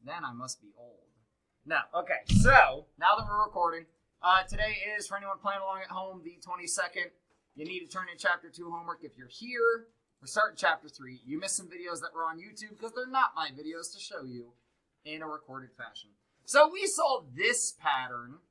Then I must be old. No, okay, so now that we're recording, today is, for anyone playing along at home, the 22nd. You need to turn in Chapter 2 homework. If you're here, we're starting Chapter 3. You missed some videos that were on YouTube because they're not my videos to show you in a recorded fashion. So we saw this pattern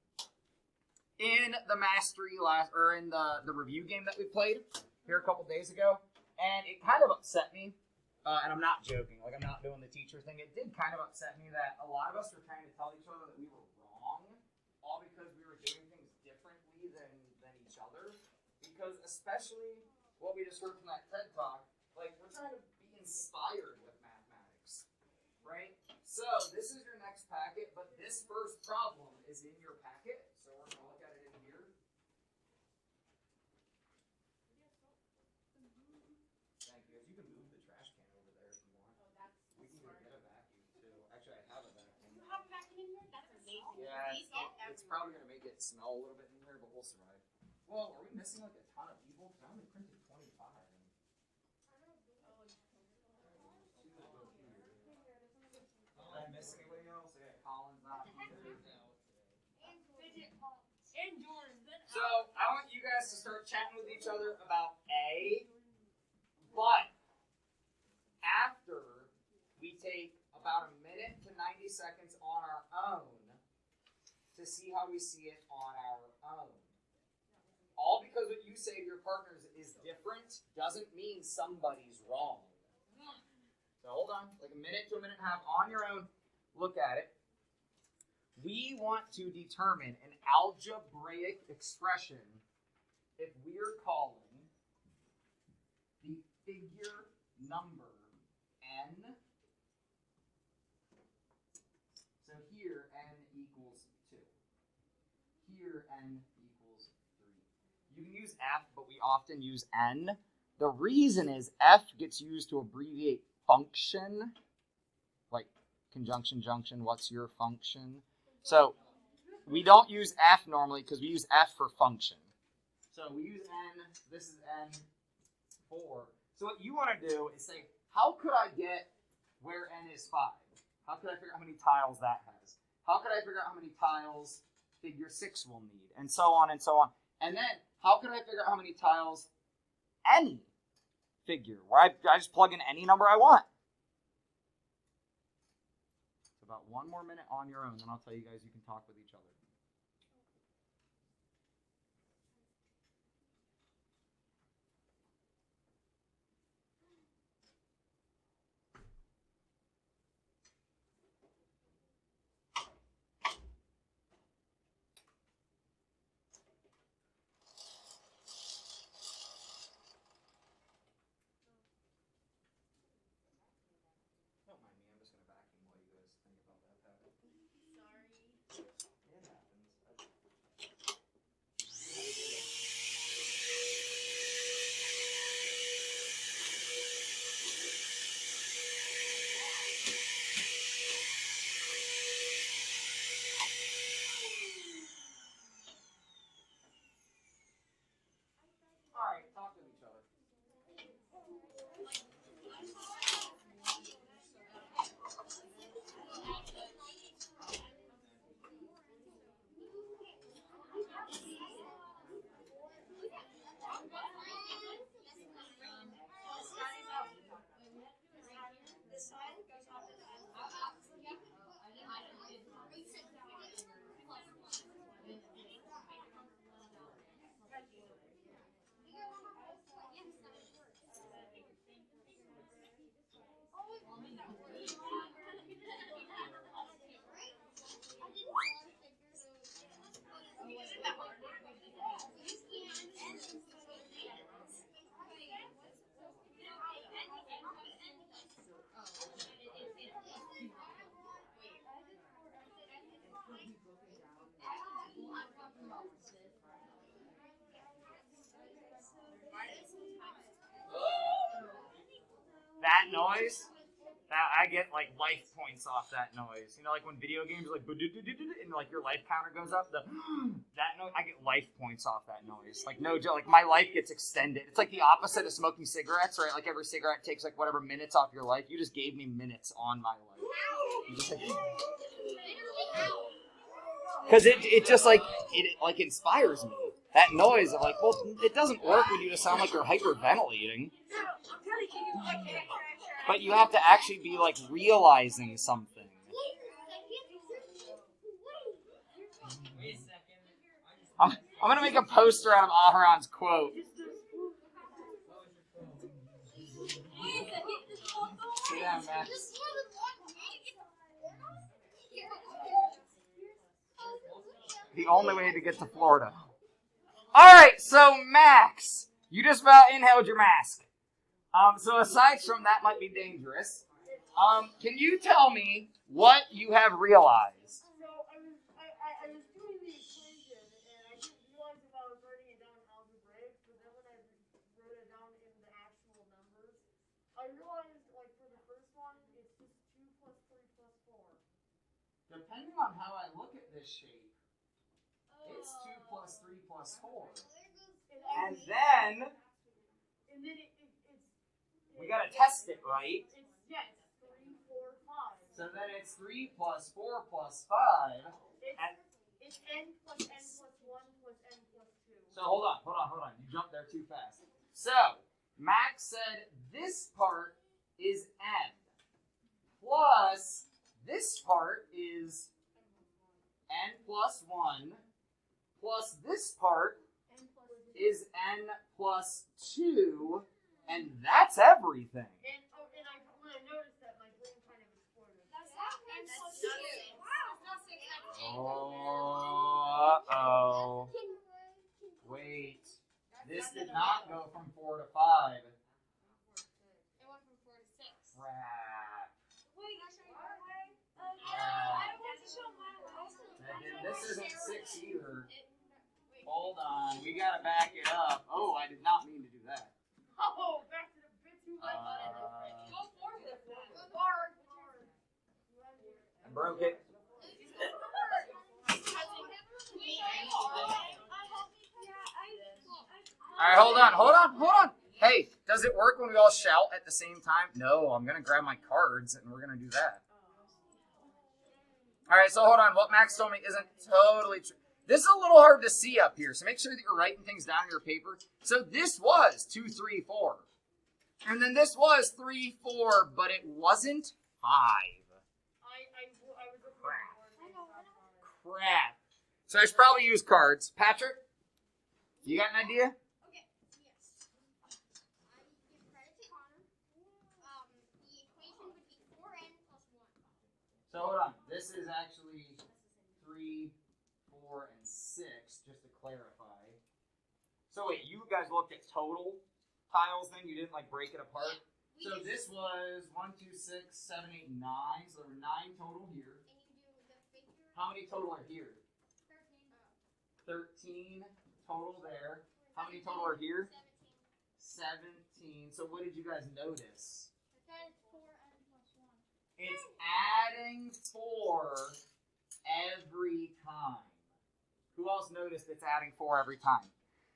in the mastery in the review game that we played here a couple days ago, and it kind of upset me. And I'm not joking, like I'm not doing the teacher thing. It did kind of upset me that a lot of us were trying to tell each other that we were wrong, all because we were doing things differently than each other. Because especially what we just heard from that TED Talk, like we're trying to be inspired with mathematics, right? So this is your next packet, but this first problem is in your packet, so we're going to look at it in here. Thank you. You can move the trash can over there if you want. Oh, that's We can smart. get a vacuum too. Actually, I have a vacuum. You have a vacuum in here? That's amazing. Yeah, it's probably going to make it smell a little bit in here, but we'll survive. Well, are we missing like a ton of people? Because I only printed 25. Did I miss anybody else? Yeah, Colin's not here. And Jordan. So, I want you guys to start chatting with each other about A, but after we take about a minute to 90 seconds on our own to see how we see it on our own. All because what you say to your partners is different doesn't mean somebody's wrong. So hold on, like a minute to a minute and a half on your own, look at it. We want to determine an algebraic expression if we're calling the figure number n. So here n equals 2. Here n equals 3. You can use f, but we often use n. The reason is f gets used to abbreviate function, like conjunction, junction, what's your function? So we don't use f normally because we use f for function. So we use n, this is n4. So what you want to do is say, how could I get where n is 5? How could I figure out how many tiles that has? How could I figure out how many tiles figure 6 will need? And so on and so on. And then, how could I figure out how many tiles any figure, where I just plug in any number I want? It's about one more minute on your own, then I'll tell you guys you can talk with each other. Don't mind me, I'm just going to vacuum while you guys think about that pattern. Sorry. It happens. Alright, talk with each other. That noise That I get like life points off that noise. You know, like when video games are like and like your life counter goes up. That noise, I get life points off that noise. Like no joke, like my life gets extended. It's like the opposite of smoking cigarettes, right? Like every cigarette takes like whatever minutes off your life. You just gave me minutes on my life. Because it just like it like inspires me. That noise of like, well, it doesn't work when you just sound like you're hyperventilating. But you have to actually be like realizing something. I'm gonna make a poster out of Aharon's quote. Yeah, Max. The only way to get to Florida. Alright, so Max, you just about inhaled your mask. So aside from that might be dangerous, can you tell me what you have realized? So I was doing the equation and I didn't realize if I was writing it down in algebraic, but then when I wrote it down in the actual numbers, I realized like for the first one it's just 2 plus 3 plus 4. Depending on how I look at this shape, it's 2 plus 3 plus 4. And then it's we gotta test it, right? It's 3, 4, 5. So then it's 3 plus 4 plus 5. It's n plus 1 plus n plus 2. So hold on. You jumped there too fast. So Max said this part is n plus this part is n plus 1 plus this part is n plus 2, and that's everything. And when I noticed that, my brain kind of exploded. That's n plus 2. Oh, uh-oh. Wait. This did not go from 4 to 5. It went from 4 to 6. Crap. Wait, can I show you my way? I don't want to show my way. This isn't 6 either. Hold on. We gotta back it up. Oh, I did not mean to do that. Oh, back to the bit too much. Go forward. Forward. I broke it. Alright, hold on. Hey, does it work when we all shout at the same time? No, I'm gonna grab my cards and we're gonna do that. Alright, so hold on. What Max told me isn't totally true. This is a little hard to see up here, so make sure that you're writing things down in your paper. So this was 2, 3, 4. And then this was 3, 4, but it wasn't 5. Crap. So I should probably use cards. Patrick, you got an idea? Okay, yes. I give credit to Connor. The equation would be 4n plus 1. So hold on. This is actually 3, 4, and 6, just to clarify. So wait, you guys looked at total tiles then? You didn't like break it apart? Yeah, so this was 1, 2, 6, 7, 8, 9. So there were 9 total here. And you do the figure. How many total are here? 13. 13 total there. How many total are here? 17. 17. So what did you guys notice? That is 4n plus 1. It's adding 4 every time. Who else noticed it's adding 4 every time?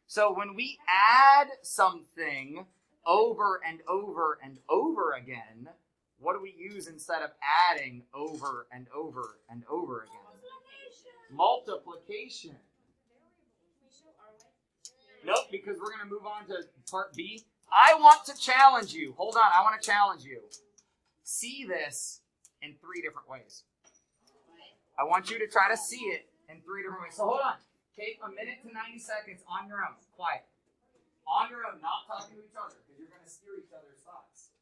So when we add something over and over and over again, what do we use instead of adding over and over and over again? Multiplication. Nope, because we're going to move on to part B. I want to challenge you. Hold on, I want to challenge you. See this in 3 different ways. I want you to try to see it in 3 different ways. So hold on. Take a minute to 90 seconds on your own. Quiet. On your own, not talking to each other, because you're going to steer each other's thoughts.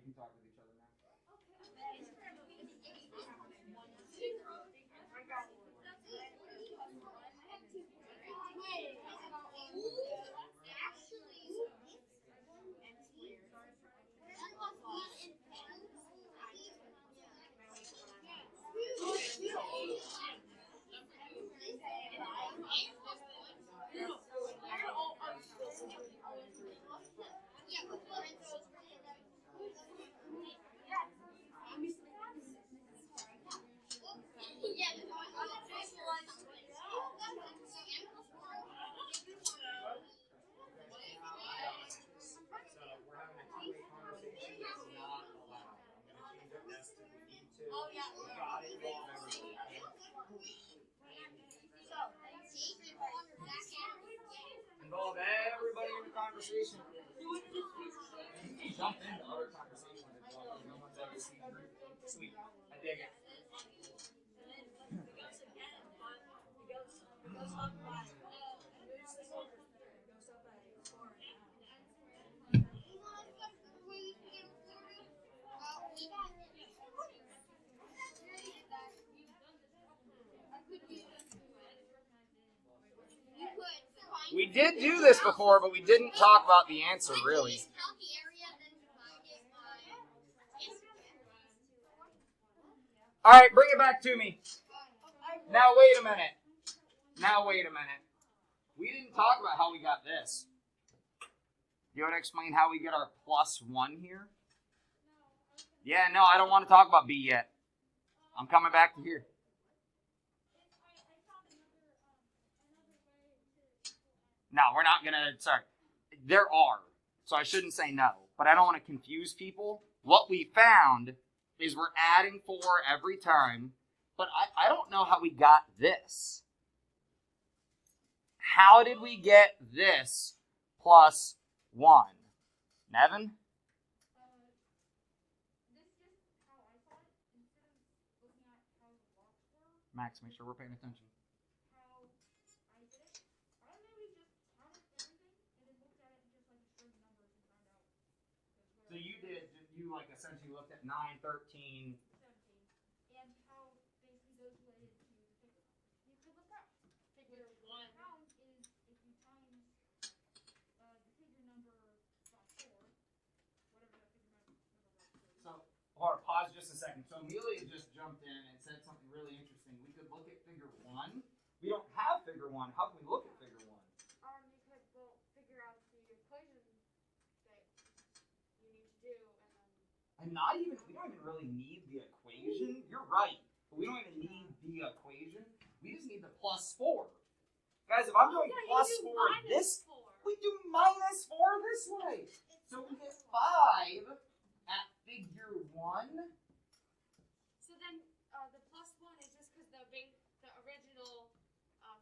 can talk with each other now. Involve everybody in the conversation. Jump into other conversations as well. No one's ever seen group. Sweet. I dig it. We did do this before, but we didn't talk about the answer, really. All right, bring it back to me. Now, wait a minute. We didn't talk about how we got this. Do you want to explain how we get our +1 here? Yeah, no, I don't want to talk about B yet. I'm coming back to here. No, we're not going to, sorry. There are, so I shouldn't say no, but I don't want to confuse people. What we found is we're adding 4 every time, but I don't know how we got this. How did we get this +1? Nevin? Max, make sure we're paying attention. So you like essentially looked at 9, 13. 17. And how basically those related to the figure number. You could look up. Figure 1 count is if you times the figure number by 4, whatever that figure number was. So, hold on, pause just a second. So Amelia just jumped in and said something really interesting. We could look at figure 1. We don't have figure 1. How can we look at figure 1? You could figure out the equation that you need to do, and then. We don't even really need the equation. You're right. But we don't even need the equation. We just need the +4. Guys, if I'm doing +4 this, we do -4 this way. So we get 5 at figure 1. So then the +1 is just because the original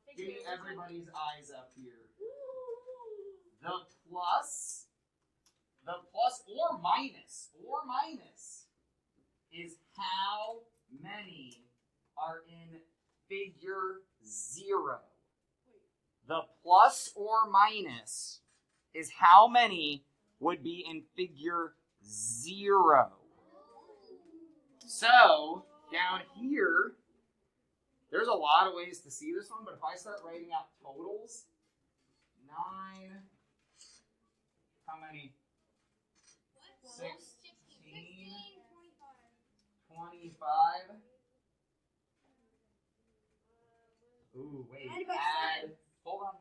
figure. Give me everybody's eyes up here. The plus or minus is how many are in figure 0. The plus or minus is how many would be in figure 0. So, down here, there's a lot of ways to see this one, but if I start writing out totals, 9, how many? 16, 25. Ooh, wait, add, hold on.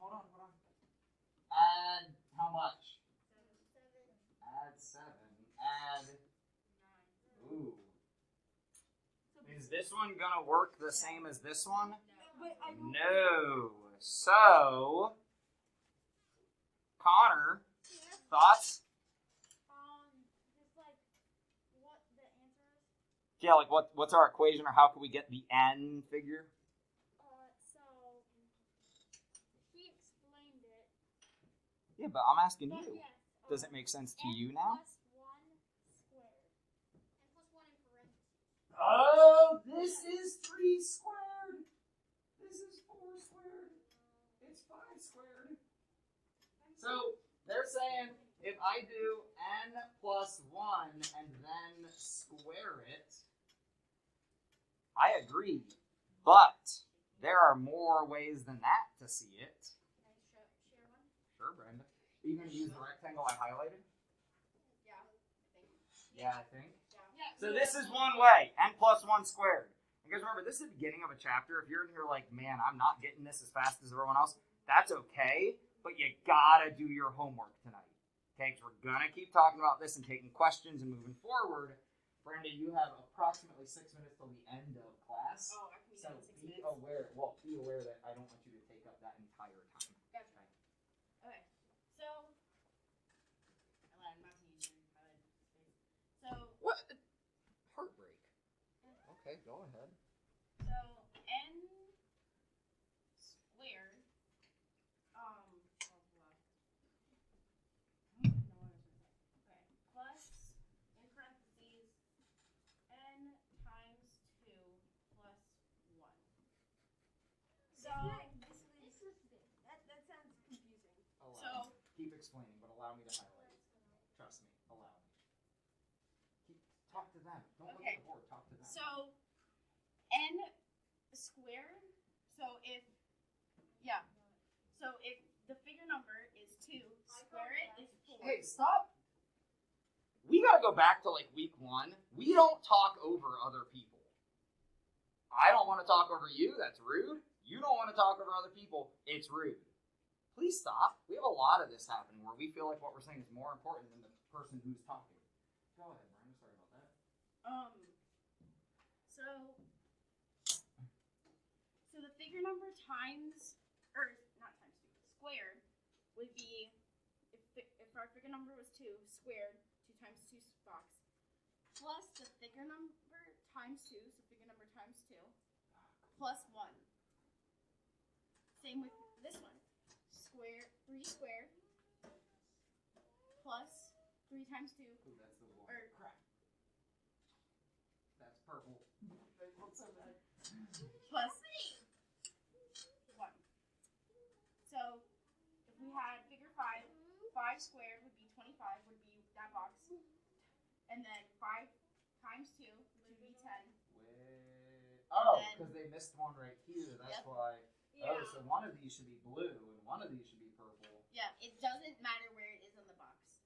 Add how much? 7. Add 7. Add, ooh. Is this one gonna work the same as this one? No. So, Connor, thoughts? Just like what the answer is. Yeah, like what's our equation, or how can we get the n figure? So he explained it. Yeah, but I'm asking But you. yes, Does it make sense to n you now? +1 squared. N +1 in parentheses. Oh, this is 3 squared. This is 4 squared. It's 5 squared. So they're saying if I do n plus 1 and then square it, I agree, but there are more ways than that to see it. Can I share one? Sure, Brenda. Are you going to use the rectangle I highlighted? Yeah, I think. Yeah, I think. Yeah. So this is one way, n plus 1 squared. You guys remember, this is the beginning of a chapter. If you're in here like, man, I'm not getting this as fast as everyone else, that's okay, but you gotta do your homework tonight. Okay, because we're gonna keep talking about this and taking questions and moving forward. Brenda, you have approximately 6 minutes till the end of class. Oh, I can be So done in 6 be minutes. aware, be aware that I don't want you to take up that entire time. Gotcha. Okay, so I'm not gonna use your highlighted space. So What? Heartbreak. Okay, go ahead. So n squared, plus in parentheses n times 2 plus 1. So that sounds confusing. Allow me. Keep explaining, but allow me to highlight. Trust me, allow me. Talk to them. Don't look at the board. Talk to them. So n squared. So if the figure number is 2, square it is 4. Hey, stop. We gotta go back to like week 1. We don't talk over other people. I don't want to talk over you. That's rude. You don't want to talk over other people. It's rude. Please stop. We have a lot of this happening where we feel like what we're saying is more important than the person who's talking. Go ahead, Brian. Sorry about that. So the figure number times, or not times 2, squared would be, if our figure number was 2, squared, 2 times 2 box, plus the figure number times 2, so figure number times 2, plus 1. Same with this one. 3 squared, plus 3 times 2, Ooh, that's the one. or Crap. That's purple. They look so bad. plus 1. So if we had figure 5, 5 squared would be 25, would be that box. And then 5 times 2 would be 10. Oh, because they missed one right here. That's Yep. why. Yeah. Oh, so one of these should be blue and one of these should be purple. Yeah, it doesn't matter where it is on the box.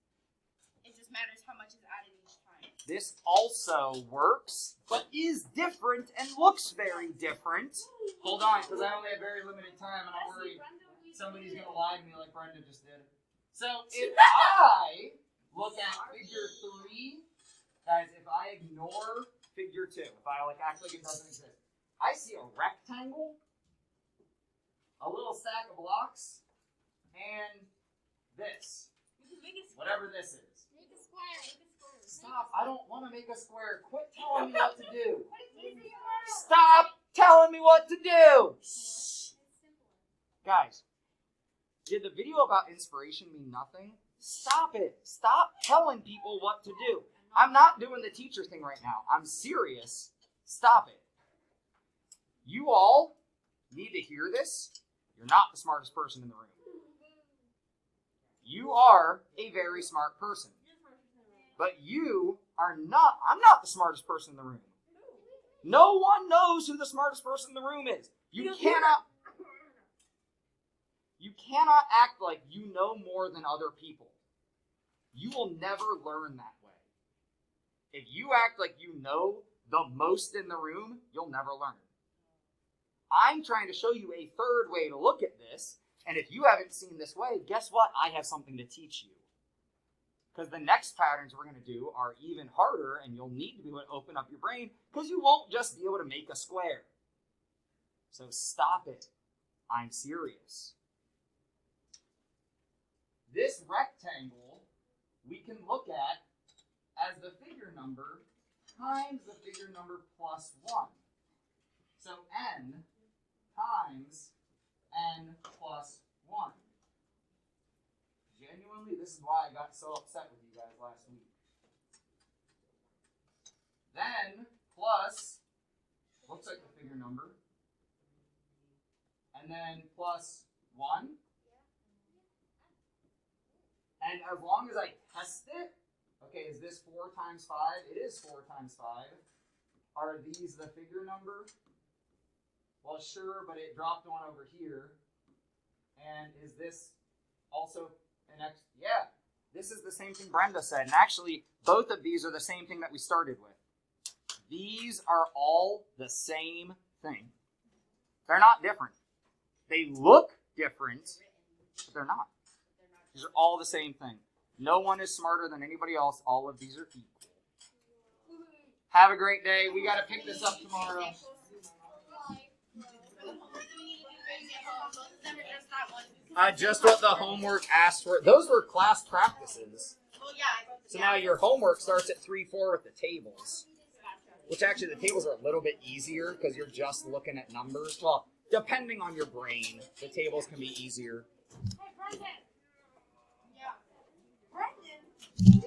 It just matters how much is added each time. This also works, but is different and looks very different. Hold on, because I only have very limited time and I'm worried somebody's going to lie to me like Brenda just did. So if I look at figure 3, guys, if I ignore figure 2, if I like act like it doesn't exist, I see a rectangle, a little stack of blocks, and this, You can make it square. whatever this is. Make a square. Make a square. Stop, I don't want to make a square. Quit telling me what to do. What is easy? Stop telling me what to do. It's simple. Guys, did the video about inspiration mean nothing? Stop it. Stop telling people what to do. I'm not doing the teacher thing right now. I'm serious. Stop it. You all need to hear this. You're not the smartest person in the room. You are a very smart person. But you are not, I'm not the smartest person in the room. No one knows who the smartest person in the room is. You cannot act like you know more than other people. You will never learn that way. If you act like you know the most in the room, you'll never learn. I'm trying to show you a third way to look at this, and if you haven't seen this way, guess what? I have something to teach you. Because the next patterns we're going to do are even harder, and you'll need to be able to open up your brain, because you won't just be able to make a square. So stop it. I'm serious. This rectangle we can look at as the figure number times the figure number plus 1. So n times n plus 1. Genuinely, this is why I got so upset with you guys last week. Then plus, looks like the figure number, and then plus 1. And And as long as I test it, okay, is this 4 times 5? It is 4 times 5. Are these the figure number? Well, sure, but it dropped one over here. And is this also an X? Yeah, this is the same thing Brenda said. And actually, both of these are the same thing that we started with. These are all the same thing. They're not different. They look different, but they're not. These are all the same thing. No one is smarter than anybody else. All of these are equal. Have a great day. We got to pick this up tomorrow. Just what the homework asked for. Those were class practices. So now your homework starts at 3-4 with the tables. Which actually the tables are a little bit easier because you're just looking at numbers. Well, depending on your brain, the tables can be easier. Hey, Brendan. Yeah. Brendan.